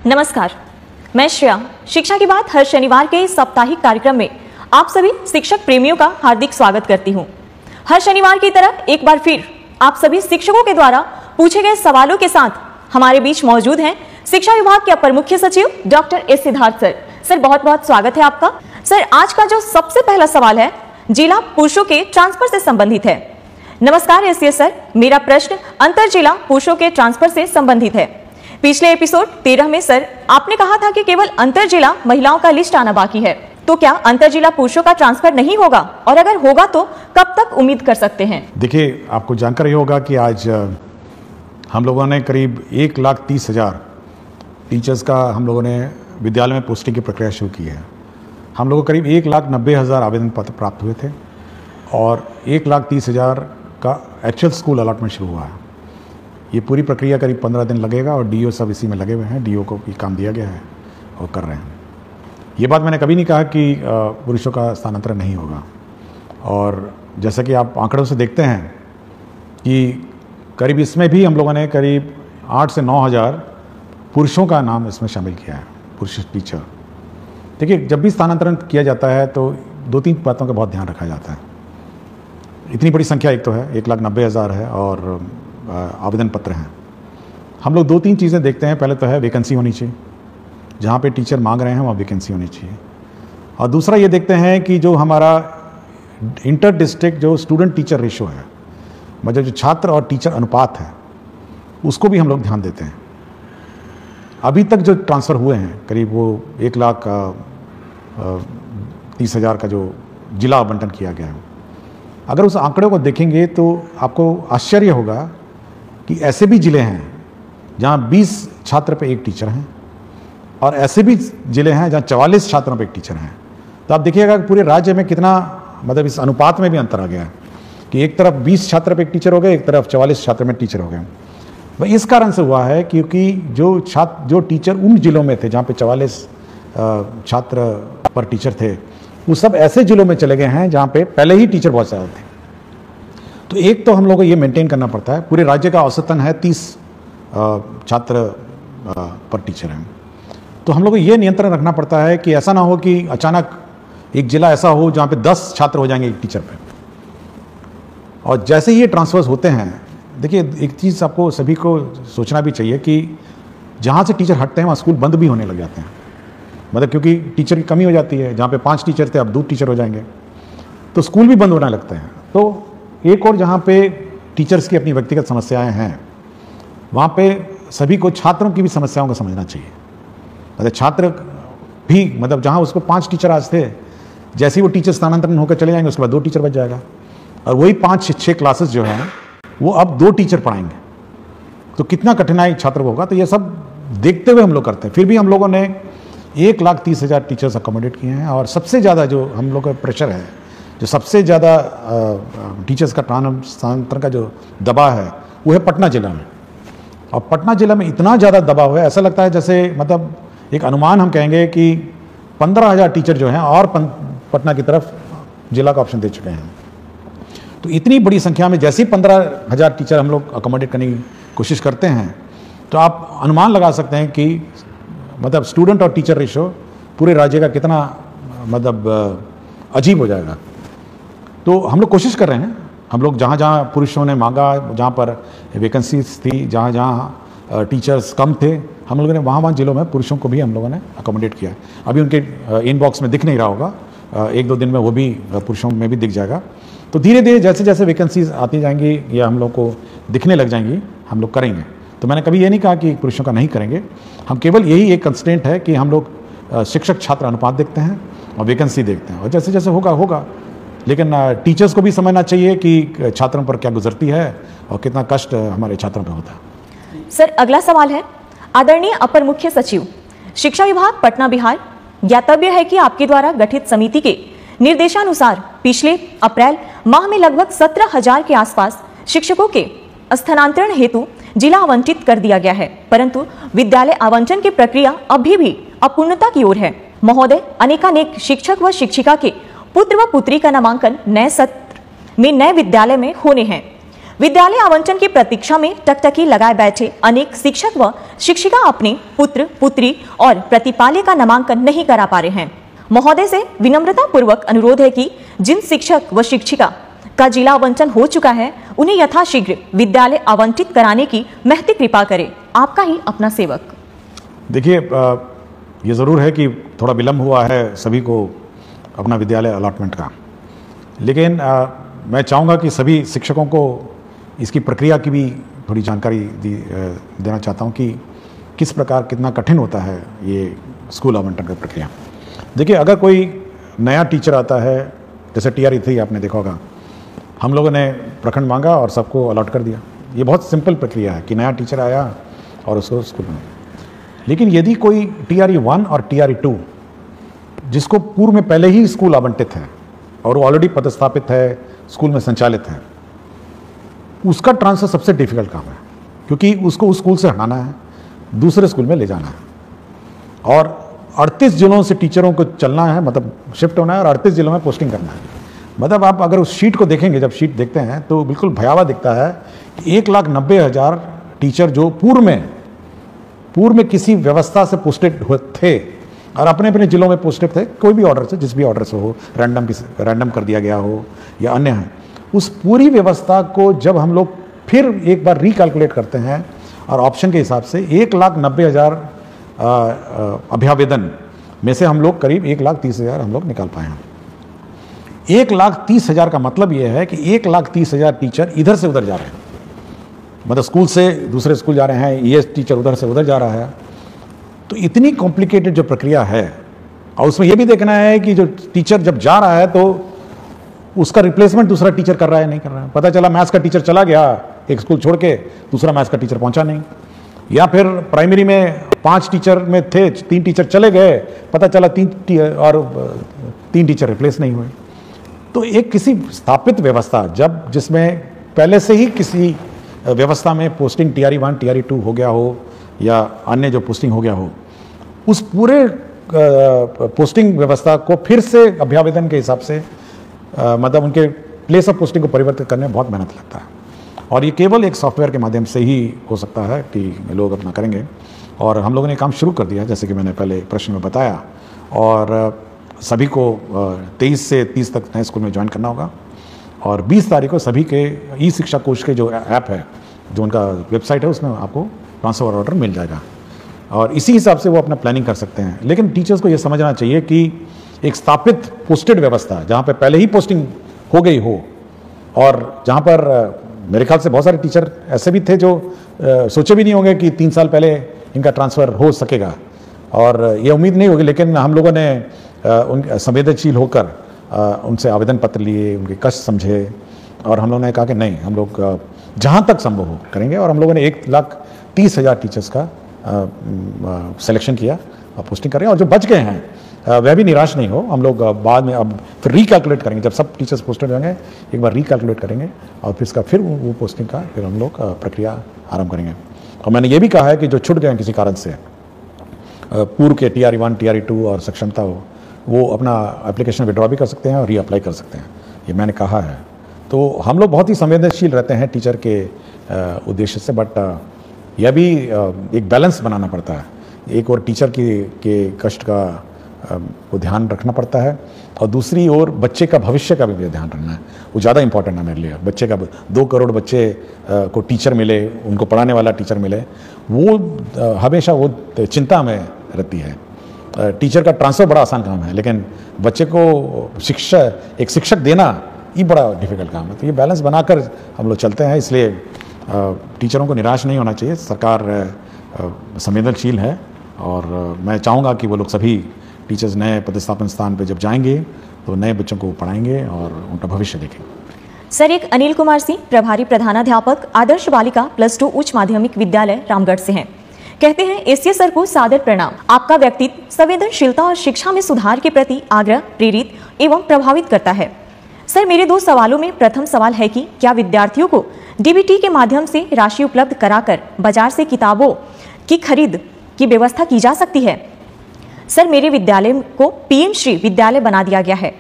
नमस्कार, मैं श्रेया। शिक्षा की बात हर शनिवार के इस साप्ताहिक कार्यक्रम में आप सभी शिक्षक प्रेमियों का हार्दिक स्वागत करती हूं। हर शनिवार की तरह एक बार फिर आप सभी शिक्षकों के द्वारा पूछे गए सवालों के साथ हमारे बीच मौजूद हैं शिक्षा विभाग के अपर मुख्य सचिव doctor S Siddharth sir. Sir, बहुत बहुत स्वागत है आपका। सर, आज का जो सबसे पहला सवाल है जिला पुरुषों के ट्रांसफर से संबंधित है। नमस्कार एससीएस सर, मेरा प्रश्न अंतर जिला पुरुषों के ट्रांसफर से संबंधित है। पिछले एपिसोड 13 में सर आपने कहा था कि केवल अंतर जिला महिलाओं का लिस्ट आना बाकी है, तो क्या अंतर जिला पुरुषों का ट्रांसफर नहीं होगा, और अगर होगा तो कब तक उम्मीद कर सकते हैं? देखिए, आपको जानकारी होगा कि आज हम लोगों ने करीब 1,30,000 टीचर्स का हम लोगों ने विद्यालय में पोस्टिंग की प्रक्रिया शुरू की है। हम लोगों को करीब 1,90,000 आवेदन पत्र प्राप्त हुए थे और 1,30,000 का एक्चुअल स्कूल अलॉटमेंट शुरू हुआ है। ये पूरी प्रक्रिया करीब 15 दिन लगेगा और डीओ सब इसी में लगे हुए हैं। डीओ को भी काम दिया गया है और कर रहे हैं। ये बात मैंने कभी नहीं कहा कि पुरुषों का स्थानांतरण नहीं होगा, और जैसा कि आप आंकड़ों से देखते हैं कि करीब इसमें भी हम लोगों ने करीब 8 से 9,000 पुरुषों का नाम इसमें शामिल किया है, पुरुष टीचर। देखिए, जब भी स्थानांतरण किया जाता है तो 2-3 बातों का बहुत ध्यान रखा जाता है। इतनी बड़ी संख्या एक तो है, 1,90,000 है और आवेदन पत्र हैं। हम लोग 2-3 चीज़ें देखते हैं। पहले तो है वैकेंसी होनी चाहिए, जहाँ पे टीचर मांग रहे हैं वहाँ वैकेंसी होनी चाहिए। और दूसरा ये देखते हैं कि जो हमारा इंटर डिस्ट्रिक्ट जो स्टूडेंट टीचर रेशो है, मतलब जो छात्र और टीचर अनुपात है, उसको भी हम लोग ध्यान देते हैं। अभी तक जो ट्रांसफ़र हुए हैं करीब वो 1,30,000 का जो जिला आवंटन किया गया है, अगर उस आंकड़े को देखेंगे तो आपको आश्चर्य होगा कि ऐसे भी ज़िले हैं जहाँ 20 छात्र पे एक टीचर हैं, और ऐसे भी ज़िले हैं जहाँ 44 छात्रों पे एक टीचर हैं। तो आप देखिएगा कि पूरे राज्य में कितना, मतलब इस अनुपात में भी अंतर आ गया है कि एक तरफ 20 छात्र पे एक टीचर हो गए, एक तरफ 44 छात्र में टीचर हो गए। वह इस कारण से हुआ है क्योंकि जो टीचर उन जिलों में थे जहाँ पे 44 छात्र पर टीचर थे, वो सब ऐसे जिलों में चले गए हैं जहाँ पे पहले ही टीचर बहुत ज़्यादा थे। तो एक तो हम लोगों को ये मेंटेन करना पड़ता है। पूरे राज्य का औसतन है 30 छात्र पर टीचर हैं। तो हम लोग को ये नियंत्रण रखना पड़ता है कि ऐसा ना हो कि अचानक एक जिला ऐसा हो जहाँ पे 10 छात्र हो जाएंगे एक टीचर पे। और जैसे ही ये ट्रांसफर्स होते हैं, देखिए एक चीज़ आपको सभी को सोचना भी चाहिए कि जहाँ से टीचर हटते हैं वहाँ स्कूल बंद भी होने लग जाते हैं। मतलब क्योंकि टीचर की कमी हो जाती है, जहाँ पे 5 टीचर थे अब 2 टीचर हो जाएंगे, तो स्कूल भी बंद होने लगते हैं। तो एक और जहाँ पे टीचर्स की अपनी व्यक्तिगत समस्याएं हैं, वहाँ पे सभी को छात्रों की भी समस्याओं को समझना चाहिए। मतलब छात्र भी, मतलब जहाँ उसको 5 टीचर आज थे, जैसे ही वो टीचर स्थानांतरण होकर चले जाएंगे उसके बाद 2 टीचर बच जाएगा, और वही 5-6 क्लासेस जो हैं वो अब 2 टीचर पढ़ाएंगे। तो कितना कठिनाई छात्र को होगा। तो ये सब देखते हुए हम लोग करते हैं। फिर भी हम लोगों ने 1,30,000 टीचर्स अकोमोडेट किए हैं, और सबसे ज़्यादा जो हम लोग का प्रेशर है, जो सबसे ज़्यादा टीचर्स का स्थानांतरण का जो दबाव है वो है पटना जिला में। और पटना जिला में इतना ज़्यादा दबाव है, ऐसा लगता है जैसे, मतलब एक अनुमान हम कहेंगे कि 15,000 टीचर जो हैं और पटना की तरफ जिला का ऑप्शन दे चुके हैं। तो इतनी बड़ी संख्या में जैसे ही 15,000 टीचर हम लोग अकोमोडेट करने की कोशिश करते हैं, तो आप अनुमान लगा सकते हैं कि मतलब स्टूडेंट और टीचर रेशो पूरे राज्य का कितना मतलब अजीब हो जाएगा। तो हम लोग कोशिश कर रहे हैं। हम लोग जहाँ जहाँ पुरुषों ने मांगा, जहाँ पर वैकेंसीज थी, जहाँ जहाँ टीचर्स कम थे, हम लोगों ने वहाँ जिलों में पुरुषों को भी हम लोगों ने अकोमोडेट किया। अभी उनके इनबॉक्स में दिख नहीं रहा होगा, 1-2 दिन में वो भी पुरुषों में भी दिख जाएगा। तो धीरे धीरे जैसे जैसे वैकेंसीज आती जाएंगी या हम लोग को दिखने लग जाएंगी, हम लोग करेंगे। तो मैंने कभी ये नहीं कहा कि पुरुषों का नहीं करेंगे। हम केवल यही एक कंस्ट्रेंट है कि हम लोग शिक्षक छात्र अनुपात देखते हैं और वैकेंसी देखते हैं, और जैसे जैसे होगा होगा। लेकिन टीचर्स को भी समझना चाहिए कि छात्रों पर क्या गुजरती है और कितना कष्ट हमारे छात्रों पर होता है। सर, अगला सवाल है आदरणीय अपर मुख्य सचिव शिक्षा विभाग पटना बिहार। ज्ञातव्य है कि आपके द्वारा गठित समिति के निर्देशानुसार पिछले अप्रैल माह में लगभग 17,000 के आसपास शिक्षकों के स्थानांतरण हेतु जिला आवंटित कर दिया गया है, परंतु विद्यालय आवंटन की प्रक्रिया अभी भी अपूर्णता की ओर है। महोदय, अनेकानेक शिक्षक व शिक्षिका के पुत्र व पुत्री का नामांकन नए सत्र में नए विद्यालय में होने हैं। विद्यालय आवंटन की प्रतीक्षा में टकटकी लगाए बैठे अनेक शिक्षक व शिक्षिका अपने पुत्र पुत्री और प्रतिपाल्य का नामांकन नहीं करा पा रहे हैं। महोदय से विनम्रता पूर्वक अनुरोध है कि जिन शिक्षक व शिक्षिका का जिला आवंटन हो चुका है उन्हें यथाशीघ्र विद्यालय आवंटित कराने की महती कृपा करे। आपका ही अपना सेवक। देखिए, ये ज़रूर है कि थोड़ा विलम्ब हुआ है सभी को अपना विद्यालय अलॉटमेंट का, लेकिन मैं चाहूँगा कि सभी शिक्षकों को इसकी प्रक्रिया की भी थोड़ी जानकारी देना चाहता हूँ कि किस प्रकार कितना कठिन होता है ये स्कूल आवंटन का प्रक्रिया। देखिए, अगर कोई नया टीचर आता है, जैसे TRE 3 आपने देखा होगा, हम लोगों ने प्रखंड मांगा और सबको अलॉट कर दिया। ये बहुत सिंपल प्रक्रिया है कि नया टीचर आया और उसको स्कूल में। लेकिन यदि कोई TRE 1 और TRE 2 जिसको पूर्व में पहले ही स्कूल आवंटित है और वो ऑलरेडी पदस्थापित है, स्कूल में संचालित है, उसका ट्रांसफर सबसे डिफिकल्ट काम है, क्योंकि उसको उस स्कूल से हटाना है, दूसरे स्कूल में ले जाना है और 38 जिलों से टीचरों को चलना है, मतलब शिफ्ट होना है और 38 जिलों में पोस्टिंग करना है। मतलब आप अगर उस शीट को देखेंगे, जब शीट देखते हैं तो बिल्कुल भयावह दिखता है कि 1,90,000 टीचर जो पूर्व में किसी व्यवस्था से पोस्टेड थे और अपने अपने जिलों में पोस्टेड थे, कोई भी ऑर्डर से, जिस भी ऑर्डर से हो, रैंडम कर दिया गया हो या अन्य है, उस पूरी व्यवस्था को जब हम लोग फिर एक बार रिकैलकुलेट करते हैं और ऑप्शन के हिसाब से 1,90,000 अभ्यावेदन में से हम लोग करीब 1,30,000 हम लोग निकाल पाए हैं। 1,30,000 का मतलब यह है कि 1,30,000 टीचर इधर से उधर जा रहे हैं, मतलब स्कूल से दूसरे स्कूल जा रहे हैं, ये टीचर उधर से उधर जा रहा है। तो इतनी कॉम्प्लिकेटेड जो प्रक्रिया है, और उसमें यह भी देखना है कि जो टीचर जब जा रहा है तो उसका रिप्लेसमेंट दूसरा टीचर कर रहा है नहीं कर रहा है। पता चला मैथ्स का टीचर चला गया एक स्कूल छोड़ के, दूसरा मैथ्स का टीचर पहुंचा नहीं, या फिर प्राइमरी में 5 टीचर में थे, 3 टीचर चले गए, पता चला 3 टीचर रिप्लेस नहीं हुए। तो एक किसी स्थापित व्यवस्था जब जिसमें पहले से ही किसी व्यवस्था में पोस्टिंग TRE 1 TRE 2 हो गया हो या अन्य जो पोस्टिंग हो गया हो, उस पूरे पोस्टिंग व्यवस्था को फिर से अभ्यावेदन के हिसाब से मतलब उनके प्लेस ऑफ पोस्टिंग को परिवर्तित करने में बहुत मेहनत लगता है और ये केवल एक सॉफ्टवेयर के माध्यम से ही हो सकता है कि लोग अपना करेंगे। और हम लोगों ने काम शुरू कर दिया, जैसे कि मैंने पहले प्रश्न में बताया, और सभी को 23 से 30 तक नए स्कूल में ज्वाइन करना होगा और 20 तारीख को सभी के ई-शिक्षा कोश के जो ऐप है, जो उनका वेबसाइट है, उसमें आपको ट्रांसफ़र ऑर्डर मिल जाएगा और इसी हिसाब से वो अपना प्लानिंग कर सकते हैं। लेकिन टीचर्स को ये समझना चाहिए कि एक स्थापित पोस्टेड व्यवस्था जहाँ पे पहले ही पोस्टिंग हो गई हो और जहाँ पर मेरे ख्याल से बहुत सारे टीचर ऐसे भी थे जो सोचे भी नहीं होंगे कि 3 साल पहले इनका ट्रांसफ़र हो सकेगा और ये उम्मीद नहीं होगी, लेकिन हम लोगों ने उन संवेदनशील होकर उनसे आवेदन पत्र लिए, उनके कष्ट समझे और हम लोगों ने कहा कि नहीं, हम लोग जहाँ तक संभव हो करेंगे और हम लोगों ने 1,30,000 टीचर्स का सिलेक्शन किया और पोस्टिंग कर रहे हैं और जो बच गए हैं वह भी निराश नहीं हो। हम लोग बाद में अब फिर रिकैलकुलेट करेंगे, जब सब टीचर्स पोस्टेड होंगे एक बार रिकैलकुलेट करेंगे और फिर इसका फिर वो पोस्टिंग का फिर हम लोग प्रक्रिया आरंभ करेंगे। और मैंने ये भी कहा है कि जो छूट गए किसी कारण से पूर्व के TRE 1 TRE 2 और सक्षमता हो, वो अपना एप्लीकेशन विड्रॉ भी कर सकते हैं और रीअप्लाई कर सकते हैं, ये मैंने कहा है। तो हम लोग बहुत ही संवेदनशील रहते हैं टीचर के उद्देश्य से, बट यह भी एक बैलेंस बनाना पड़ता है। एक और टीचर के कष्ट का को ध्यान रखना पड़ता है और दूसरी ओर बच्चे का भविष्य का भी ध्यान रखना है, वो ज़्यादा इंपॉर्टेंट है मेरे लिए। बच्चे का 2 करोड़ बच्चे को टीचर मिले, उनको पढ़ाने वाला टीचर मिले, वो हमेशा वो चिंता में रहती है। टीचर का ट्रांसफ़र बड़ा आसान काम है, लेकिन बच्चे को एक शिक्षक देना ये बड़ा डिफिकल्ट काम है। तो ये बैलेंस बनाकर हम लोग चलते हैं, इसलिए टीचरों को निराश नहीं होना चाहिए। सरकार संवेदनशील है और मैं चाहूँगा कि वो लोग सभी टीचर्स नए प्रतिस्थापन स्थान पर जब जाएंगे तो नए बच्चों को पढ़ाएंगे और उनका भविष्य देखेंगे। सर, एक अनिल कुमार सिंह, प्रभारी प्रधानाध्यापक, आदर्श बालिका +2 उच्च माध्यमिक विद्यालय रामगढ़ से हैं। कहते हैं, एसीएस सर को सादर प्रणाम। आपका व्यक्तित्व संवेदनशीलता और शिक्षा में सुधार के प्रति आग्रह प्रेरित एवं प्रभावित करता है। सर, मेरे 2 सवालों में प्रथम सवाल है कि क्या विद्यार्थियों को डीबीटी के माध्यम से राशि उपलब्ध कराकर बाजार से किताबों की खरीद की व्यवस्था की जा सकती है? सर, मेरे विद्यालय को पीएम श्री विद्यालय बना दिया गया है।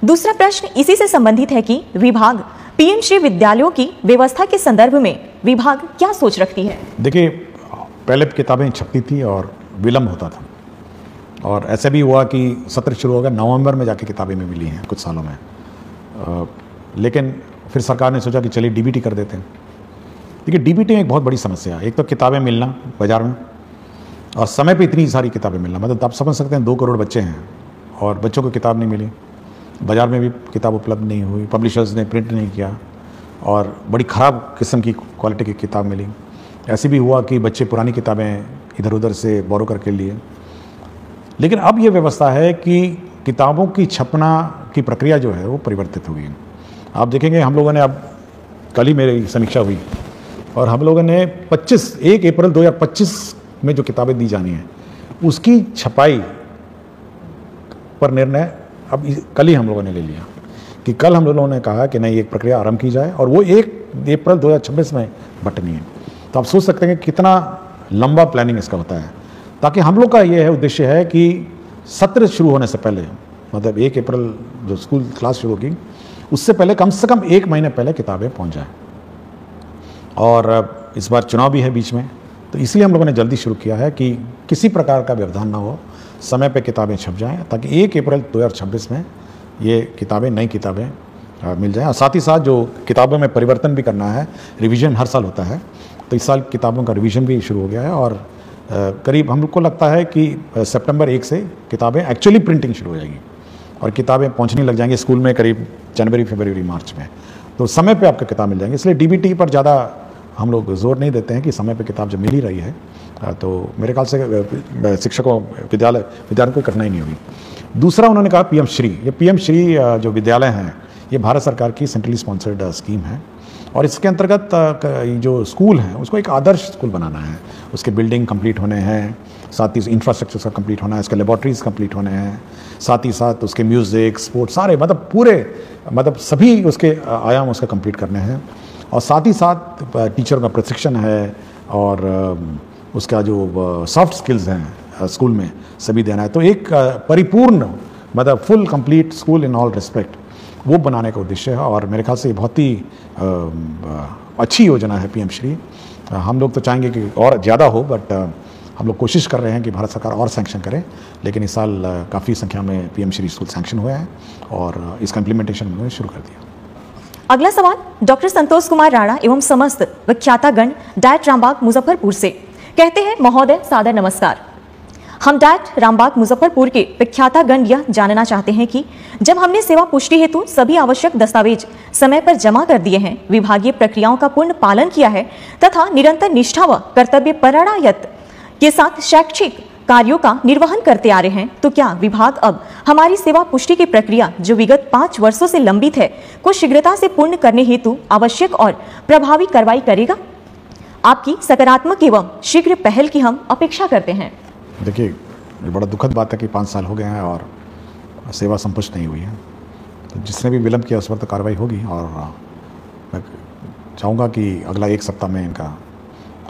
दूसरा प्रश्न इसी से संबंधित है कि विभाग पीएम श्री विद्यालयों की व्यवस्था के संदर्भ में विभाग क्या सोच रखती है? देखिए, पहले किताबें छपती थी और विलम्ब होता था, और ऐसा भी हुआ कि सत्र शुरू हो गया, नवंबर में जाके किताबें में मिली हैं कुछ सालों में। लेकिन फिर सरकार ने सोचा कि चलिए डीबीटी कर देते हैं। देखिए, डीबीटी में एक बहुत बड़ी समस्या है। एक तो किताबें मिलना बाजार में, और समय पे इतनी सारी किताबें मिलना, मतलब आप समझ सकते हैं 2 करोड़ बच्चे हैं और बच्चों को किताब नहीं मिली, बाज़ार में भी किताब उपलब्ध नहीं हुई, पब्लिशर्स ने प्रिंट नहीं किया, और बड़ी ख़राब किस्म की क्वालिटी की किताब मिली। ऐसे भी हुआ कि बच्चे पुरानी किताबें इधर उधर से बोरो करके लिए। लेकिन अब ये व्यवस्था है कि किताबों की छपना की प्रक्रिया जो है वो परिवर्तित हो गई है। आप देखेंगे, हम लोगों ने, अब कल ही मेरी समीक्षा हुई, और हम लोगों ने 1 अप्रैल 2025 में जो किताबें दी जानी है उसकी छपाई पर निर्णय अब कल ही हम लोगों ने ले लिया कि कल हम लोगों ने कहा कि नहीं, एक प्रक्रिया आरंभ की जाए, और वो 1 अप्रैल 2026 में बंटनी है। तो आप सोच सकते हैं कि कितना लंबा प्लानिंग इसका होता है, ताकि हम लोग का ये है उद्देश्य है कि सत्र शुरू होने से पहले, मतलब 1 अप्रैल जो स्कूल क्लास शुरू होगी उससे पहले कम से कम 1 महीने पहले किताबें पहुंच जाएं। और इस बार चुनाव भी है बीच में, तो इसलिए हम लोगों ने जल्दी शुरू किया है कि किसी प्रकार का व्यवधान ना हो, समय पे किताबें छप जाएं, ताकि 1 अप्रैल 2026 में ये किताबें, नई किताबें मिल जाएं। और साथ ही साथ जो किताबों में परिवर्तन भी करना है, रिवीजन हर साल होता है, तो इस साल किताबों का रिवीजन भी शुरू हो गया है, और करीब हम लोग को लगता है कि सितंबर 1 से किताबें एक्चुअली प्रिंटिंग शुरू हो जाएगी, और किताबें पहुंचने लग जाएंगी स्कूल में करीब जनवरी, फरवरी, मार्च में। तो समय पे आपको किताब मिल जाएंगी। इसलिए डीबीटी पर ज़्यादा हम लोग जोर नहीं देते हैं कि समय पे किताब जब मिल ही रही है तो मेरे ख्याल से शिक्षकों, विद्यार्थियों को करना ही नहीं होगी। दूसरा, उन्होंने कहा पीएम श्री। ये पीएम श्री जो विद्यालय हैं, ये भारत सरकार की सेंट्रली स्पॉन्सर्ड स्कीम है, और इसके अंतर्गत जो स्कूल हैं उसको एक आदर्श स्कूल बनाना है। उसके बिल्डिंग कंप्लीट होने हैं, साथ ही इंफ्रास्ट्रक्चर उसका कंप्लीट होना है, उसके लेबॉर्ट्रीज कंप्लीट होने हैं, साथ ही साथ उसके म्यूज़िक, स्पोर्ट्स, सारे मतलब पूरे, मतलब सभी उसके आयाम उसका कंप्लीट करने हैं। और साथ ही साथ टीचर का प्रशिक्षण है, और उसका जो सॉफ्ट स्किल्स हैं स्कूल में सभी देना है। तो एक परिपूर्ण, मतलब full complete school in all respect, वो बनाने का उद्देश्य है। और मेरे ख्याल से ये बहुत ही अच्छी योजना है पीएम श्री। हम लोग तो चाहेंगे कि और ज़्यादा हो, बट हम लोग कोशिश कर रहे हैं कि भारत सरकार और सैंक्शन करे। लेकिन इस साल काफ़ी संख्या में पीएम श्री स्कूल सैंक्शन हुए हैं, और इसका इम्प्लीमेंटेशन उन्होंने शुरू कर दिया। अगला सवाल डॉक्टर संतोष कुमार राणा एवं समस्त विख्यातागण डायट रामबाग मुजफ्फरपुर से। कहते हैं, महोदय सादर नमस्कार। हम डायट रामबाग मुजफ्फरपुर के विख्यातागण यह जानना चाहते हैं कि जब हमने सेवा पुष्टि हेतु सभी आवश्यक दस्तावेज समय पर जमा कर दिए हैं, विभागीय प्रक्रियाओं का पूर्ण पालन किया है तथा निरंतर निष्ठा व कर्तव्य परायणता के साथ शैक्षिक कार्यों का निर्वहन करते आ रहे हैं, तो क्या विभाग अब हमारी सेवा पुष्टि की प्रक्रिया जो विगत 5 वर्षों से लंबित है को शीघ्रता से पूर्ण करने हेतु आवश्यक और प्रभावी कार्रवाई करेगा? आपकी सकारात्मक एवं शीघ्र पहल की हम अपेक्षा करते हैं। देखिए, ये बड़ा दुखद बात है कि 5 साल हो गए हैं और सेवा संपुष्ट नहीं हुई है। तो जिसने भी विलंब किया उस पर तो कार्रवाई होगी, और मैं चाहूँगा कि अगला 1 सप्ताह में इनका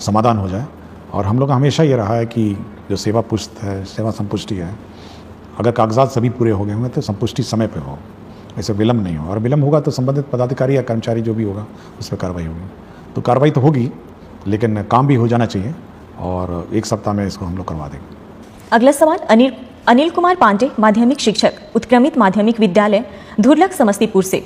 समाधान हो जाए। और हम लोग का हमेशा ये रहा है कि जो सेवा पुष्ट है, सेवा संपुष्टि है, अगर कागजात सभी पूरे हो गए होंगे तो संपुष्टि समय पे हो, ऐसे विलम्ब नहीं हो। और विलम्ब होगा तो संबंधित पदाधिकारी या कर्मचारी जो भी होगा उस पर कार्रवाई होगी। तो कार्रवाई तो होगी, लेकिन काम भी हो जाना चाहिए, और 1 सप्ताह में इसको हम लोग करवा देंगे। अगला सवाल अनिल कुमार पांडे, माध्यमिक शिक्षक, उत्क्रमित माध्यमिक विद्यालय धुरलक समस्तीपुर से।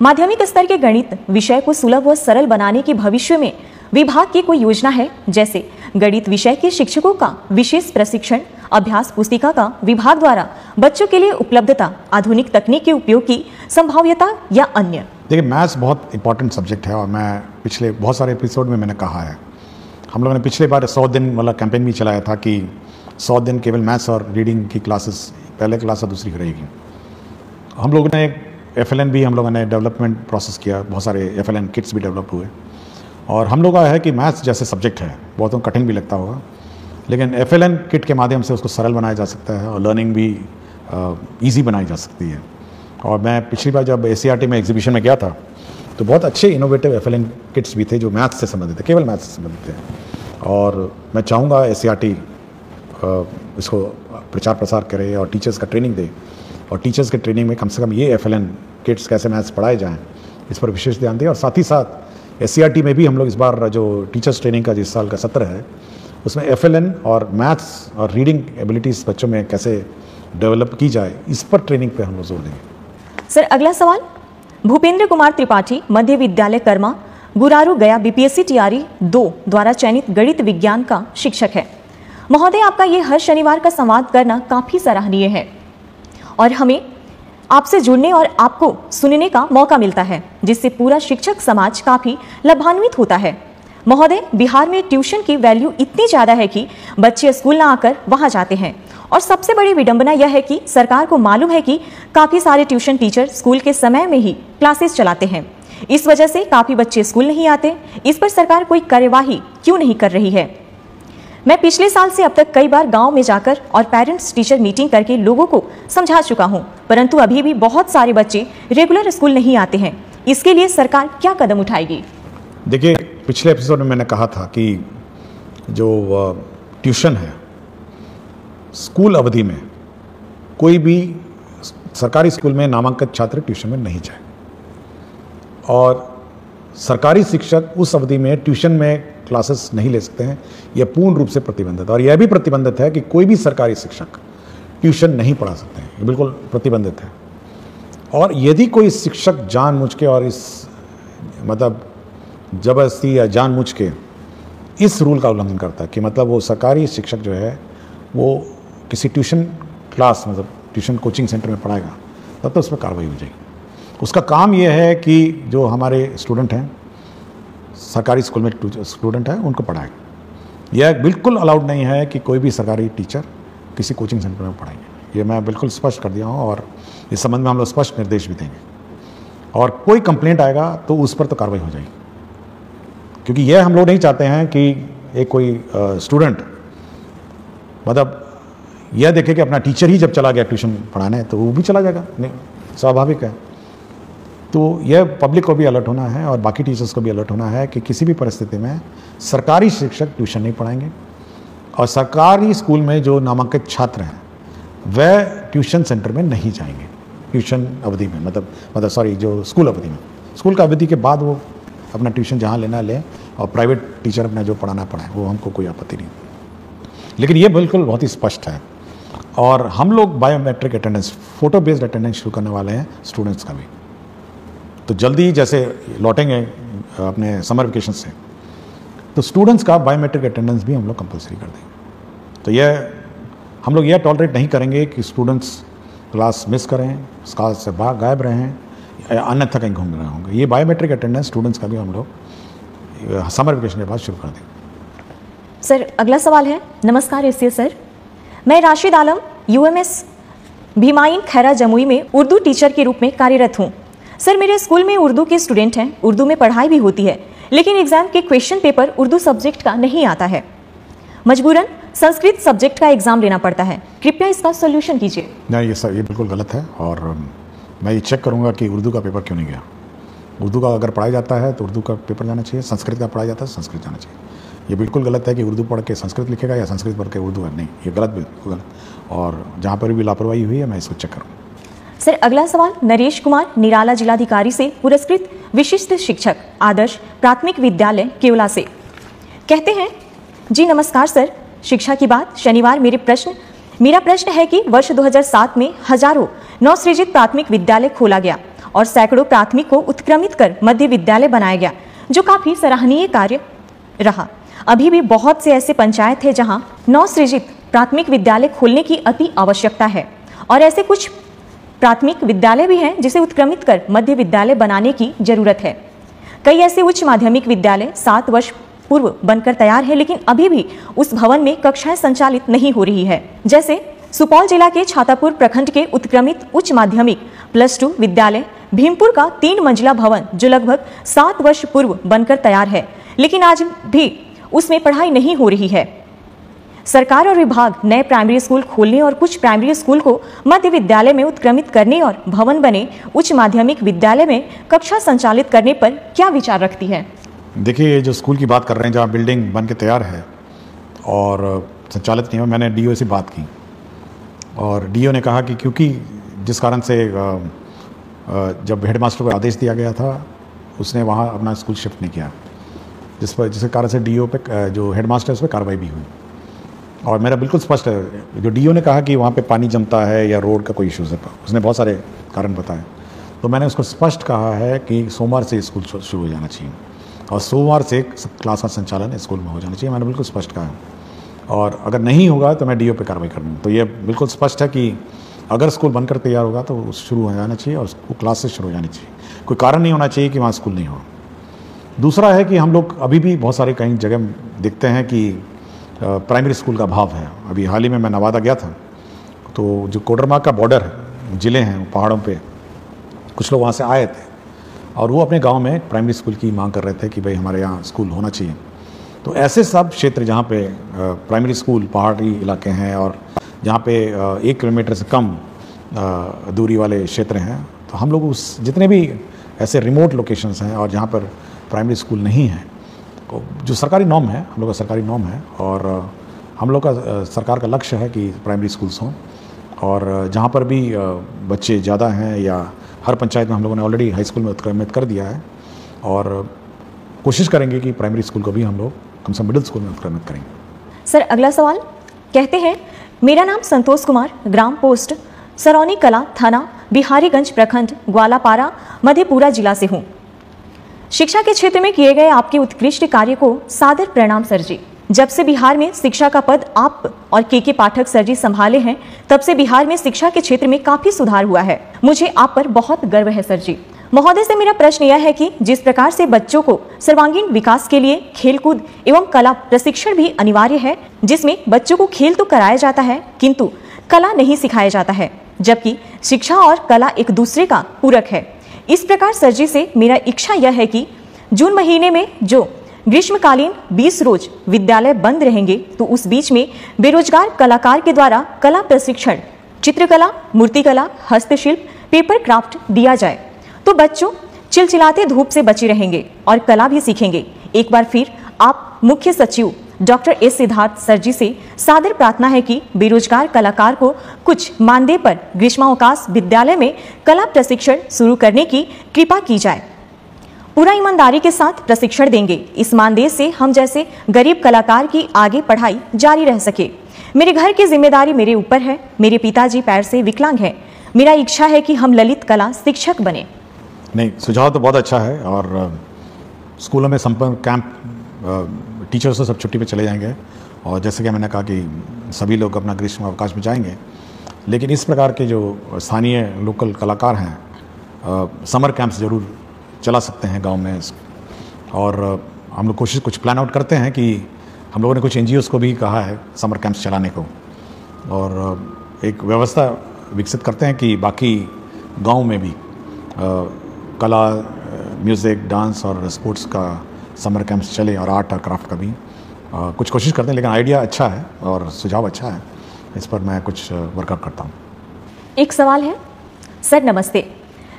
माध्यमिक स्तर के गणित विषय को सुलभ व सरल बनाने के भविष्य में विभाग की कोई योजना है? जैसे गणित विषय के शिक्षकों का विशेष प्रशिक्षण, अभ्यास पुस्तिका का विभाग द्वारा बच्चों के लिए उपलब्धता, आधुनिक तकनीक के उपयोग की संभाव्यता या अन्य। देखिए, मैथ्स बहुत इंपॉर्टेंट सब्जेक्ट है, और मैं पिछले बहुत सारे एपिसोड में मैंने कहा है, हम लोगों ने पिछले बार 100 दिन वाला कैंपेन भी चलाया था कि 100 दिन केवल मैथ्स और रीडिंग की क्लासेस, पहले क्लास और दूसरी रहेगी। हम लोगों ने FLN भी हम लोगों ने डेवलपमेंट प्रोसेस किया, बहुत सारे FLN किट्स भी डेवलप हुए। और हम लोग का है कि मैथ्स जैसे सब्जेक्ट है, बहुत कठिन भी लगता होगा, लेकिन FLN किट के माध्यम से उसको सरल बनाया जा सकता है, और लर्निंग भी ईजी बनाई जा सकती है। और मैं पिछली बार जब ACRT में एग्जीबिशन में गया था तो बहुत अच्छे इनोवेटिव FLN किट्स भी थे जो मैथ्स से संबंधित थे, केवल मैथ्स से संबंधित थे। और मैं चाहूँगा ACRT इसको प्रचार प्रसार करे और टीचर्स का ट्रेनिंग दे, और टीचर्स के ट्रेनिंग में कम से कम ये FLN किट्स कैसे मैथ्स पढ़ाए जाएँ इस पर विशेष ध्यान दें। और साथ ही साथ SCRT में भी हम लोग इस बार जो टीचर्स ट्रेनिंग का जिस साल का सत्र है उसमें FLN और मैथ्स और रीडिंग एबिलिटीज़ बच्चों में कैसे डेवलप की जाए, इस पर ट्रेनिंग पे हम लोग जोर देंगे। सर अगला सवाल, भूपेंद्र कुमार त्रिपाठी, मध्य विद्यालय कर्मा, गुरारू गया, BPSC TRE 2 द्वारा चयनित गणित विज्ञान का शिक्षक है। महोदय, आपका ये हर शनिवार का संवाद करना काफी सराहनीय है और हमें आपसे जुड़ने और आपको सुनने का मौका मिलता है, जिससे पूरा शिक्षक समाज काफी लाभान्वित होता है। महोदय, बिहार में ट्यूशन की वैल्यू इतनी ज्यादा है कि बच्चे स्कूल ना आकर वहां जाते हैं और सबसे बड़ी विडंबना यह है कि सरकार को मालूम है कि काफी सारे ट्यूशन टीचर स्कूल के समय में ही क्लासेस चलाते हैं। इस वजह से काफी बच्चे स्कूल नहीं आते। इस पर सरकार कोई कार्यवाही क्यों नहीं कर रही है? मैं पिछले साल से अब तक कई बार गांव में जाकर और पेरेंट्स टीचर मीटिंग करके लोगों को समझा चुका हूं, परंतु अभी भी बहुत सारे बच्चे रेगुलर स्कूल नहीं आते हैं। इसके लिए सरकार क्या कदम उठाएगी? देखिए, पिछले एपिसोड में मैंने कहा था कि जो ट्यूशन है, स्कूल अवधि में कोई भी सरकारी स्कूल में नामांकित छात्र ट्यूशन में नहीं जाए और सरकारी शिक्षक उस अवधि में ट्यूशन में क्लासेस नहीं ले सकते हैं। यह पूर्ण रूप से प्रतिबंधित है और यह भी प्रतिबंधित है कि कोई भी सरकारी शिक्षक ट्यूशन नहीं पढ़ा सकते हैं, ये बिल्कुल प्रतिबंधित है। और यदि कोई शिक्षक जानबूझ के और इस मतलब जबरदस्ती या जानबूझ के इस रूल का उल्लंघन करता है कि मतलब वो सरकारी शिक्षक जो है वो किसी ट्यूशन क्लास मतलब ट्यूशन कोचिंग सेंटर में पढ़ाएगा, तब तो उस पर कार्रवाई हो जाएगी। उसका काम ये है कि जो हमारे स्टूडेंट हैं, सरकारी स्कूल में स्टूडेंट हैं, उनको पढ़ाएगा। यह बिल्कुल अलाउड नहीं है कि कोई भी सरकारी टीचर किसी कोचिंग सेंटर में पढ़ाएंगे। ये मैं बिल्कुल स्पष्ट कर दिया हूँ और इस संबंध में हम लोग स्पष्ट निर्देश भी देंगे और कोई कंप्लेंट आएगा तो उस पर तो कार्रवाई हो जाएगी, क्योंकि यह हम लोग नहीं चाहते हैं कि एक कोई स्टूडेंट मतलब यह देखे कि अपना टीचर ही जब चला गया ट्यूशन पढ़ाने तो वो भी चला जाएगा, नहीं, स्वाभाविक है। तो यह पब्लिक को भी अलर्ट होना है और बाकी टीचर्स को भी अलर्ट होना है कि किसी भी परिस्थिति में सरकारी शिक्षक ट्यूशन नहीं पढ़ाएंगे और सरकारी स्कूल में जो नामांकित छात्र हैं वह ट्यूशन सेंटर में नहीं जाएंगे ट्यूशन अवधि में, मतलब सॉरी जो स्कूल अवधि में। स्कूल का अवधि के बाद वो अपना ट्यूशन जहाँ लेना लें और प्राइवेट टीचर अपना जो पढ़ाना पढ़ाएं, वो हमको कोई आपत्ति नहीं। लेकिन ये बिल्कुल बहुत ही स्पष्ट है और हम लोग biometric attendance, photo based attendance शुरू करने वाले हैं स्टूडेंट्स का भी। तो जल्दी जैसे लौटेंगे अपने समर वेकेशन से तो स्टूडेंट्स का बायोमेट्रिक अटेंडेंस भी हम लोग कंपलसरी कर देंगे। तो यह हम लोग यह टॉलरेट नहीं करेंगे कि स्टूडेंट्स क्लास मिस करें, क्लास से बाहर गायब रहें या अन्यथा कहीं घूम रहे होंगे। ये बायोमेट्रिक अटेंडेंस स्टूडेंट्स का भी हम लोग समर वेकेशन के बाद शुरू कर देंगे। सर अगला सवाल है, नमस्कार एससीएस सर, मैं राशिद आलम UMS भीमाइन खैरा जमुई में उर्दू टीचर के रूप में कार्यरत हूँ। सर मेरे स्कूल में उर्दू के स्टूडेंट हैं, उर्दू में पढ़ाई भी होती है, लेकिन एग्जाम के क्वेश्चन पेपर उर्दू सब्जेक्ट का नहीं आता है। मजबूरन संस्कृत सब्जेक्ट का एग्जाम लेना पड़ता है। कृपया इसका सोल्यूशन कीजिए। नहीं, ये बिल्कुल गलत है और मैं ये चेक करूँगा कि उर्दू का पेपर क्यों नहीं गया। उर्दू का अगर पढ़ाया जाता है तो उर्दू का पेपर जाना चाहिए, संस्कृत का पढ़ाया जाता है संस्कृत जाना चाहिए। ये बिल्कुल गलत है कि उर्दू पढ़ के संस्कृत लिखेगा या संस्कृत पढ़ के उर्दू है, नहीं, ये गलत, बिल्कुल गलत। और जहाँ पर भी लापरवाही हुई है मैं इसको चेक करूँगा। सर अगला सवाल नरेश कुमार, निराला जिलाधिकारी से पुरस्कृत विशिष्ट शिक्षक, आदर्श प्राथमिक विद्यालय केवला से, कहते हैं, जी नमस्कार सर, शिक्षा की बात शनिवार मेरा प्रश्न है कि वर्ष 2007 में हजारों नवसृजित प्राथमिक विद्यालय खोला गया और सैकड़ों प्राथमिक को उत्क्रमित कर मध्य विद्यालय बनाया गया, जो काफी सराहनीय कार्य रहा। अभी भी बहुत से ऐसे पंचायत है जहां नवसृजित प्राथमिक विद्यालय खोलने की अति आवश्यकता है और ऐसे कुछ प्राथमिक विद्यालय भी हैं जिसे उत्क्रमित कर मध्य विद्यालय बनाने की जरूरत है। कई ऐसे उच्च माध्यमिक विद्यालय 7 वर्ष पूर्व बनकर तैयार है, लेकिन अभी भी उस भवन में कक्षाएं संचालित नहीं हो रही है। जैसे सुपौल जिला के छातापुर प्रखंड के उत्क्रमित उच्च माध्यमिक +2 विद्यालय भीमपुर का 3 मंजिला भवन जो लगभग 7 वर्ष पूर्व बनकर तैयार है, लेकिन आज भी उसमें पढ़ाई नहीं हो रही है। सरकार और विभाग नए प्राइमरी स्कूल खोलने और कुछ प्राइमरी स्कूल को मध्य विद्यालय में उत्क्रमित करने और भवन बने उच्च माध्यमिक विद्यालय में कक्षा संचालित करने पर क्या विचार रखती है? देखिए, ये जो स्कूल की बात कर रहे हैं जहाँ बिल्डिंग बन के तैयार है और संचालित नहीं हुआ, मैंने DO से बात की और DO ने कहा कि क्योंकि जिस कारण से जब हेडमास्टर को आदेश दिया गया था उसने वहाँ अपना स्कूल शिफ्ट नहीं किया, जिसके कारण से डीओ पे जो हेडमास्टर है उस पर कार्रवाई भी हुई। और मेरा बिल्कुल स्पष्ट है, जो डीओ ने कहा कि वहाँ पे पानी जमता है या रोड का कोई इश्यूज़ है, उसने बहुत सारे कारण बताए, तो मैंने उसको स्पष्ट कहा है कि सोमवार से स्कूल शुरू हो जाना चाहिए और सोमवार से क्लास का संचालन स्कूल में हो जाना चाहिए, मैंने बिल्कुल स्पष्ट कहा है। और अगर नहीं होगा तो मैं डीओ पे कार्रवाई करूँगा। तो ये बिल्कुल स्पष्ट है कि अगर स्कूल बनकर तैयार होगा तो शुरू हो जाना चाहिए और वो क्लास से शुरू हो जानी चाहिए, कोई कारण नहीं होना चाहिए कि वहाँ स्कूल नहीं हो। दूसरा है कि हम लोग अभी भी बहुत सारे कई जगह देखते हैं कि प्राइमरी स्कूल का अभाव है। अभी हाल ही में मैं नवादा गया था, तो जो कोडरमा का बॉर्डर है, ज़िले हैं पहाड़ों पे, कुछ लोग वहाँ से आए थे और वो अपने गांव में प्राइमरी स्कूल की मांग कर रहे थे कि भाई हमारे यहाँ स्कूल होना चाहिए। तो ऐसे सब क्षेत्र जहाँ पे प्राइमरी स्कूल पहाड़ी इलाके हैं और जहाँ पे 1 किलोमीटर से कम दूरी वाले क्षेत्र हैं, तो हम लोग उस जितने भी ऐसे रिमोट लोकेशंस हैं और जहाँ पर प्राइमरी स्कूल नहीं है, तो जो सरकारी नॉर्म है, हम लोग का सरकारी नॉर्म है और हम लोग का सरकार का लक्ष्य है कि प्राइमरी स्कूल्स हों। और जहाँ पर भी बच्चे ज़्यादा हैं या हर पंचायत में हम लोगों ने ऑलरेडी हाई स्कूल में उत्क्रमित कर दिया है और कोशिश करेंगे कि प्राइमरी स्कूल को भी हम लोग कम से कम मिडिल स्कूल में उत्क्रमित करेंगे। सर अगला सवाल कहते हैं, मेरा नाम संतोष कुमार, ग्राम पोस्ट सरौनी कला, थाना बिहारीगंज, प्रखंड ग्वालापारा, मधेपुरा जिला से हूँ। शिक्षा के क्षेत्र में किए गए आपके उत्कृष्ट कार्य को सादर प्रणाम सर जी। जब से बिहार में शिक्षा का पद आप और के पाठक सर जी संभाले हैं, तब से बिहार में शिक्षा के क्षेत्र में काफी सुधार हुआ है। मुझे आप पर बहुत गर्व है सर जी। महोदय से मेरा प्रश्न यह है कि जिस प्रकार से बच्चों को सर्वांगीण विकास के लिए खेलकूद एवं कला प्रशिक्षण भी अनिवार्य है, जिसमें बच्चों को खेल तो कराया जाता है किंतु कला नहीं सिखाया जाता है, जबकि शिक्षा और कला एक दूसरे का पूरक है। इस प्रकार सर जी से मेरा इच्छा यह है कि जून महीने में जो ग्रीष्मकालीन 20 रोज विद्यालय बंद रहेंगे, तो उस बीच में बेरोजगार कलाकार के द्वारा कला प्रशिक्षण, चित्रकला, मूर्तिकला, हस्तशिल्प, पेपर क्राफ्ट दिया जाए, तो बच्चों चिलचिलाते धूप से बचे रहेंगे और कला भी सीखेंगे। एक बार फिर आप मुख्य सचिव डॉक्टर एस सिद्धार्थ सर जी से सादर प्रार्थना है कि बेरोजगार कलाकार को कुछ मानदेय पर ग्रीष्मावकाश विद्यालय में कला प्रशिक्षण शुरू करने की कृपा की जाए। पूरा ईमानदारी के साथ प्रशिक्षण देंगे। इस मानदेय से हम जैसे गरीब कलाकार की आगे पढ़ाई जारी रह सके। मेरे घर की जिम्मेदारी मेरे ऊपर है। मेरे पिताजी पैर से विकलांग हैं। मेरा इच्छा है कि हम ललित कला शिक्षक बने। नहीं, सुझाव तो बहुत अच्छा है और स्कूलों में संपर्क कैंप, टीचर्स तो सब छुट्टी पे चले जाएंगे और जैसे कि मैंने कहा कि सभी लोग अपना ग्रीष्म अवकाश में जाएंगे, लेकिन इस प्रकार के जो स्थानीय लोकल कलाकार हैं समर कैंप्स ज़रूर चला सकते हैं गांव में। और हम लोग कोशिश कुछ प्लान आउट करते हैं कि हम लोगों ने कुछ NGOs को भी कहा है समर कैंप्स चलाने को और एक व्यवस्था विकसित करते हैं कि बाकी गांव में भी कला, म्यूज़िक, डांस और स्पोर्ट्स का समर कैंप्स चले और आर्ट और क्राफ्ट का भी कुछ कोशिश करते हैं। लेकिन आइडिया अच्छा है और सुझाव अच्छा है, इस पर मैं कुछ वर्कआउट करता हूँ। एक सवाल है सर, नमस्ते।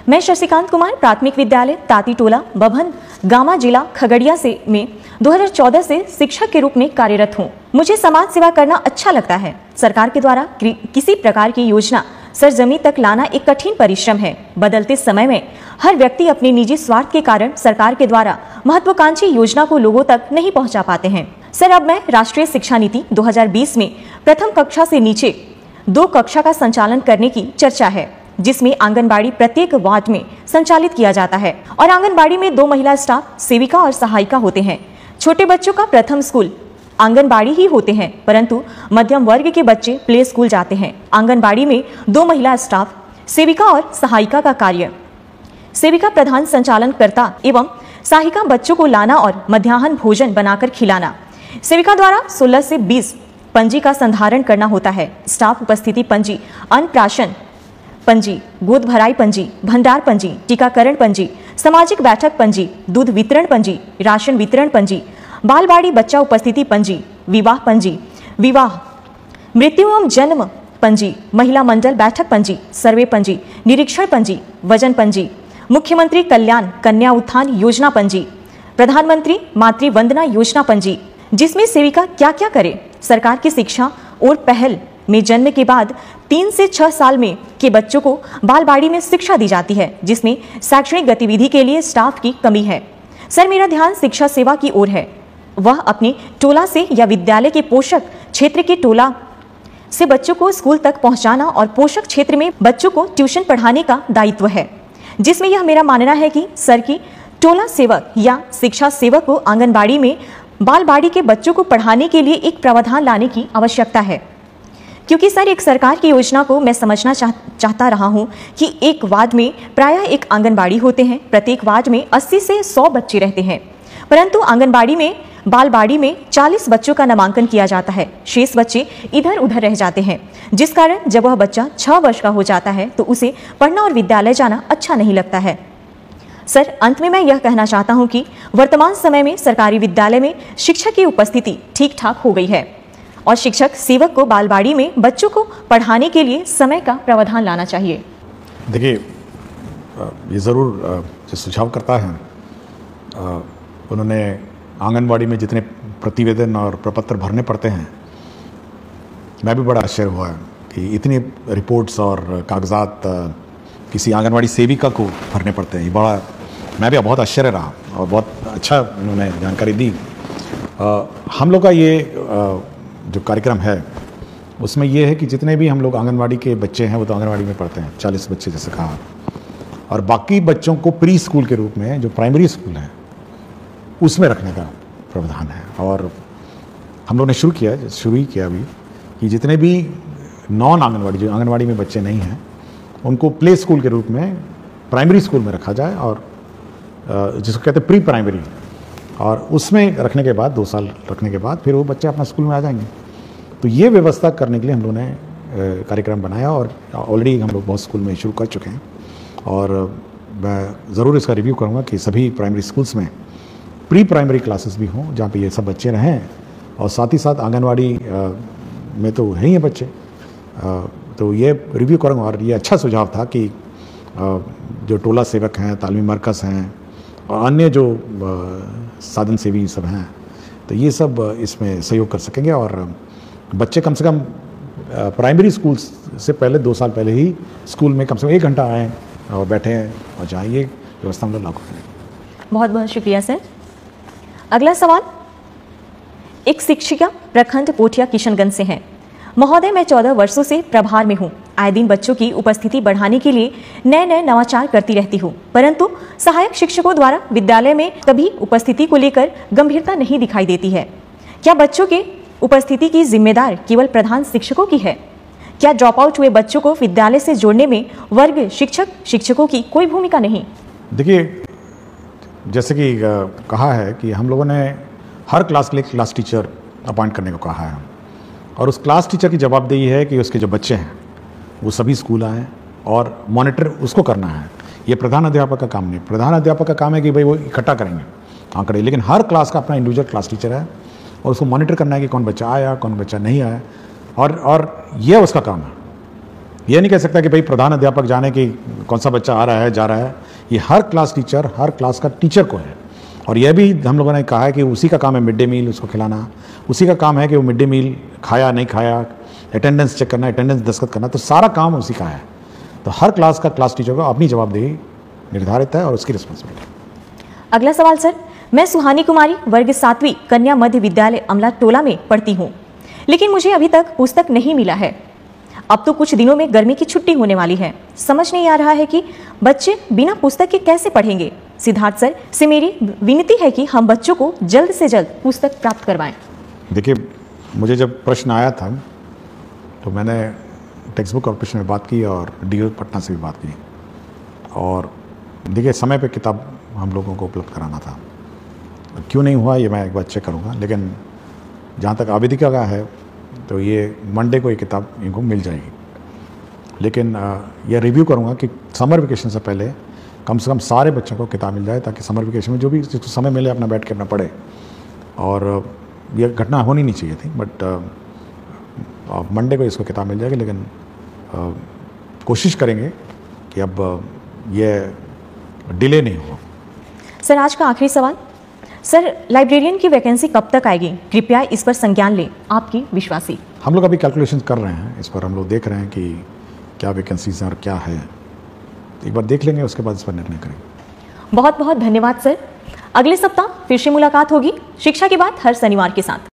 मैं शशिकांत कुमार प्राथमिक विद्यालय ताती टोला बभन गामा जिला खगड़िया से में 2014 से शिक्षक के रूप में कार्यरत हूँ। मुझे समाज सेवा करना अच्छा लगता है। सरकार के द्वारा किसी प्रकार की योजना सरजमी तक लाना एक कठिन परिश्रम है। बदलते समय में हर व्यक्ति अपने निजी स्वार्थ के कारण सरकार के द्वारा महत्वाकांक्षी योजना को लोगों तक नहीं पहुंचा पाते हैं। सर, अब मैं राष्ट्रीय शिक्षा नीति 2020 में प्रथम कक्षा से नीचे 2 कक्षा का संचालन करने की चर्चा है, जिसमें आंगनबाड़ी प्रत्येक वार्ड में संचालित किया जाता है और आंगनबाड़ी में 2 महिला स्टाफ सेविका और सहायिका होते हैं। छोटे बच्चों का प्रथम स्कूल आंगनबाड़ी ही होते हैं, परंतु मध्यम वर्ग के बच्चे प्ले स्कूल जाते हैं। आंगनबाड़ी में 2 महिला स्टाफ सेविका और सहायिका का कार्य, सेविका प्रधान संचालनकर्ता एवं सहायिका बच्चों को लाना और मध्याह्न भोजन बनाकर खिलाना। सेविका द्वारा 16 से 20 पंजी का संधारण करना होता है। स्टाफ उपस्थिति पंजी, अन्नप्राशन पंजी, गोद भराई पंजी, भंडार पंजी, टीकाकरण पंजी, सामाजिक बैठक पंजी, दूध वितरण पंजी, राशन वितरण पंजी, बालवाड़ी बच्चा उपस्थिति पंजी, विवाह पंजी, विवाह, मृत्यु एवं जन्म पंजी, महिला मंडल बैठक पंजी, सर्वे पंजी, निरीक्षण पंजी, वजन पंजी, मुख्यमंत्री कल्याण कन्या उत्थान योजना पंजी, प्रधानमंत्री मातृ वंदना योजना पंजी, जिसमें सेविका क्या क्या करे, सरकार की शिक्षा और पहल में जन्म के बाद 3 से 6 साल में के बच्चों को बालवाड़ी में शिक्षा दी जाती है, जिसमें शैक्षणिक गतिविधि के लिए स्टाफ की कमी है। सर, मेरा ध्यान शिक्षा सेवा की ओर है। वह अपने टोला से या विद्यालय के पोषक क्षेत्र के टोला से बच्चों को स्कूल तक पहुंचाना और पोषक क्षेत्र में बच्चों को ट्यूशन पढ़ाने का दायित्व है, जिसमें यह मेरा मानना है कि सर की टोला सेवक या शिक्षा सेवक को आंगनबाड़ी में बालवाड़ी के बच्चों को पढ़ाने के लिए एक प्रावधान लाने की आवश्यकता है। क्योंकि सर, एक सरकार की योजना को मैं समझना चाहता रहा हूं कि एक वार्ड में प्रायः एक आंगनबाड़ी होते हैं। प्रत्येक वार्ड में 80 से 100 बच्चे रहते हैं, परंतु आंगनबाड़ी में बालवाड़ी में 40 बच्चों का नामांकन किया जाता है। शेष बच्चे इधर उधर रह जाते हैं, जिस कारण जब वह बच्चा 6 वर्ष का हो जाता है तो उसे पढ़ना और विद्यालय जाना अच्छा नहीं लगता है। सर, अंत में मैं यह कहना चाहता हूं कि वर्तमान समय में सरकारी विद्यालय में शिक्षक की उपस्थिति ठीक ठाक हो गई है और शिक्षक सेवक को बालवाड़ी में बच्चों को पढ़ाने के लिए समय का प्रावधान लाना चाहिए। देखिए, ये ज़रूर जो सुझाव करता है, उन्होंने आंगनबाड़ी में जितने प्रतिवेदन और प्रपत्र भरने पड़ते हैं, मैं भी बड़ा आश्चर्य हुआ कि इतनी रिपोर्ट्स और कागजात किसी आंगनबाड़ी सेविका को भरने पड़ते हैं। ये बड़ा, मैं भी बहुत आश्चर्य रहा और बहुत अच्छा उन्होंने जानकारी दी। हम लोग का ये जो कार्यक्रम है उसमें ये है कि जितने भी हम लोग आंगनबाड़ी के बच्चे हैं वो तो आंगनबाड़ी में पढ़ते हैं, 40 बच्चे जैसे कहा, और बाकी बच्चों को प्री स्कूल के रूप में जो प्राइमरी स्कूल है उसमें रखने का प्रावधान है। और हम लोग ने शुरू ही किया अभी कि जितने भी नॉन आंगनबाड़ी, जो आंगनबाड़ी में बच्चे नहीं हैं, उनको प्ले स्कूल के रूप में प्राइमरी स्कूल में रखा जाए, और जिसको कहते हैं प्री प्राइमरी, और उसमें रखने के बाद 2 साल रखने के बाद फिर वो बच्चे अपना स्कूल में आ जाएंगे। तो ये व्यवस्था करने के लिए हम लोगों ने कार्यक्रम बनाया और ऑलरेडी हम लोग बहुत स्कूल में शुरू कर चुके हैं। और मैं ज़रूर इसका रिव्यू करूँगा कि सभी प्राइमरी स्कूल्स में प्री प्राइमरी क्लासेस भी हों जहाँ पे ये सब बच्चे रहें, और साथ ही साथ आंगनवाड़ी में तो है ही हैं बच्चे। तो ये रिव्यू करूँगा। और ये अच्छा सुझाव था कि जो टोला सेवक हैं, तालीमी मरकज़ हैं और अन्य जो साधन सेवी सब हैं, तो ये सब इसमें सहयोग कर सकेंगे, और बच्चे कम से कम प्राइमरी स्कूल से पहले 2 साल पहले ही स्कूल में कम से कम 1 घंटा आएँ और बैठें और जाएँ। ये व्यवस्था हम लोग लागू करें। बहुत बहुत शुक्रिया सर। अगला सवाल एक शिक्षिका प्रखंड पोठिया किशनगंज से है। महोदय, मैं 14 वर्षों से प्रभार में हूँ। आए दिन बच्चों की उपस्थिति बढ़ाने के लिए नए नए नवाचार करती रहती हूँ, परंतु सहायक शिक्षकों द्वारा विद्यालय में कभी उपस्थिति को लेकर गंभीरता नहीं दिखाई देती है। क्या बच्चों के उपस्थिति की जिम्मेदार केवल प्रधान शिक्षकों की है? क्या ड्रॉप आउट हुए बच्चों को विद्यालय से जोड़ने में वर्ग शिक्षकों की कोई भूमिका नहीं? देखिए, जैसे कि कहा है कि हम लोगों ने हर क्लास के लिए क्लास टीचर अपॉइंट करने को कहा है, और उस क्लास टीचर की जवाबदेही है कि उसके जो बच्चे हैं वो सभी स्कूल आएँ और मॉनिटर उसको करना है। ये प्रधान अध्यापक का काम नहीं। प्रधान अध्यापक का काम है कि भाई वो इकट्ठा करेंगे आंकड़े, लेकिन हर क्लास का अपना इंडिविजुअल क्लास टीचर है और उसको मॉनिटर करना है कि कौन बच्चा आया, कौन बच्चा नहीं आया, और ये उसका काम है। ये नहीं कह सकता कि भाई प्रधान अध्यापक जाने कि कौन सा बच्चा आ रहा है, जा रहा है। ये हर क्लास टीचर, हर क्लास का टीचर को है। और यह भी हम लोगों ने कहा है कि उसी का काम है मिड डे मील उसको खिलाना, उसी का काम है कि वो मिड डे मील खाया नहीं खाया, अटेंडेंस चेक करना, अटेंडेंस दस्तखत करना, तो सारा काम उसी का है। तो हर क्लास का क्लास टीचर को अपनी जवाबदेही निर्धारित है और उसकी रिस्पॉन्सिबिलिटी। अगला सवाल सर, मैं सुहानी कुमारी वर्ग 7वीं कन्या मध्य विद्यालय अमला टोला में पढ़ती हूँ, लेकिन मुझे अभी तक पुस्तक नहीं मिला है। अब तो कुछ दिनों में गर्मी की छुट्टी होने वाली है। समझ नहीं आ रहा है कि बच्चे बिना पुस्तक के कैसे पढ़ेंगे। सिद्धार्थ सर से मेरी विनती है कि हम बच्चों को जल्द से जल्द पुस्तक प्राप्त करवाएं। देखिए, मुझे जब प्रश्न आया था तो मैंने टेक्स्ट बुक कॉर्पोरेशन में बात की और डीओ पटना से भी बात की, और देखिए समय पे किताब हम लोगों को उपलब्ध कराना था। क्यों नहीं हुआ ये मैं एक बार चेक करूँगा, लेकिन जहाँ तक आवेदिका का है तो ये मंडे को ये किताब इनको मिल जाएगी। लेकिन यह रिव्यू करूँगा कि समर वेकेशन से पहले कम से कम सारे बच्चों को किताब मिल जाए, ताकि समर वेकेशन में जो भी जिसको समय मिले अपना बैठ के अपना पढ़े। और यह घटना होनी नहीं चाहिए थी, बट मंडे को इसको किताब मिल जाएगी। लेकिन कोशिश करेंगे कि अब ये डिले नहीं हो। सर आज का आखिरी सवाल, सर, लाइब्रेरियन की वैकेंसी कब तक आएगी? कृपया इस पर संज्ञान लें, आपकी विश्वासी। हम लोग अभी कैलकुलेशन कर रहे हैं, इस पर हम लोग देख रहे हैं कि क्या वैकेंसीज हैं और क्या है, एक बार देख लेंगे, उसके बाद इस पर निर्णय करेंगे। बहुत बहुत धन्यवाद सर। अगले सप्ताह फिर से मुलाकात होगी शिक्षा की बात हर शनिवार के साथ।